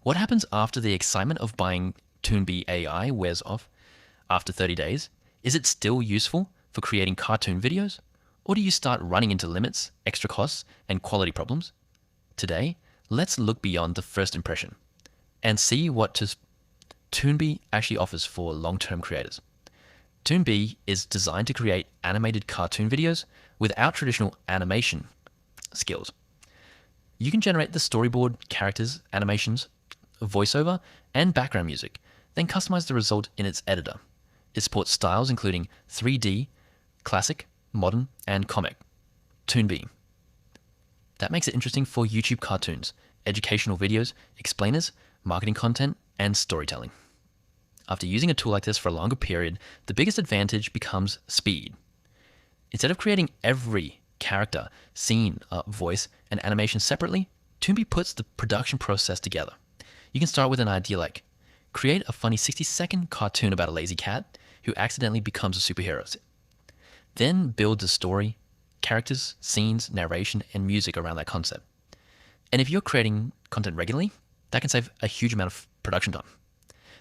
What happens after the excitement of buying ToonBee AI wears off after 30 days? Is it still useful for creating cartoon videos? Or do you start running into limits, extra costs, and quality problems? Today, let's look beyond the first impression and see what ToonBee actually offers for long-term creators. ToonBee is designed to create animated cartoon videos without traditional animation skills. You can generate the storyboard, characters, animations, voiceover, and background music, then customize the result in its editor. It supports styles including 3D, classic, modern, and comic. ToonBee. That makes it interesting for YouTube cartoons, educational videos, explainers, marketing content, and storytelling. After using a tool like this for a longer period, the biggest advantage becomes speed. Instead of creating every character, scene, voice, and animation separately, ToonBee puts the production process together. You can start with an idea like, create a funny 60-second cartoon about a lazy cat who accidentally becomes a superhero. Then build the story, characters, scenes, narration, and music around that concept. And if you're creating content regularly, that can save a huge amount of production time.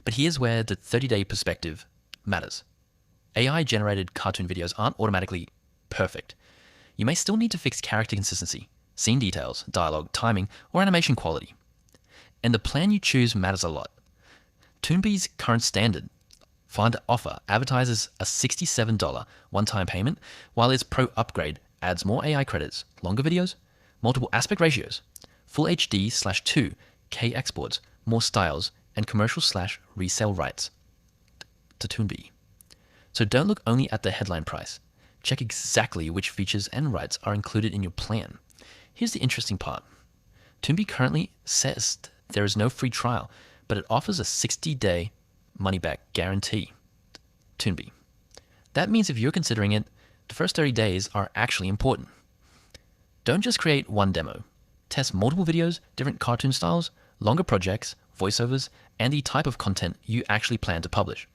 But here's where the 30-day perspective matters. AI-generated cartoon videos aren't automatically perfect. You may still need to fix character consistency, scene details, dialogue, timing, or animation quality. And the plan you choose matters a lot. ToonBee's current standard fund offer advertises a $67 one-time payment, while its Pro upgrade adds more AI credits, longer videos, multiple aspect ratios, full HD/2K exports, more styles, and commercial/resale rights to ToonBee. So don't look only at the headline price. Check exactly which features and rights are included in your plan. Here's the interesting part. ToonBee currently says there is no free trial, but it offers a 60-day money-back guarantee. ToonBee. That means if you're considering it, the first 30 days are actually important. Don't just create one demo. Test multiple videos, different cartoon styles, longer projects, voiceovers, and the type of content you actually plan to publish.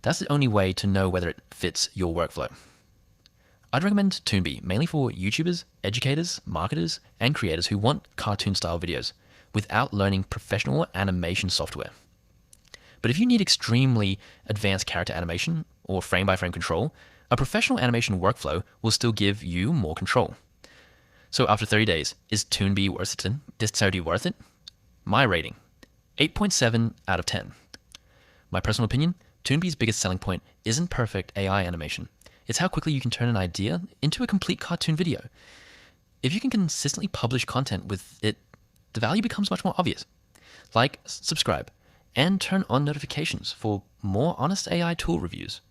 That's the only way to know whether it fits your workflow. I'd recommend ToonBee mainly for YouTubers, educators, marketers, and creators who want cartoon-style videos without learning professional animation software. But if you need extremely advanced character animation or frame-by-frame control, a professional animation workflow will still give you more control. So after 30 days, is ToonBee worth it? My rating, 8.7 out of 10. My personal opinion, ToonBee's biggest selling point isn't perfect AI animation. It's how quickly you can turn an idea into a complete cartoon video. If you can consistently publish content with it, the value becomes much more obvious. Like, subscribe, and turn on notifications for more honest AI tool reviews.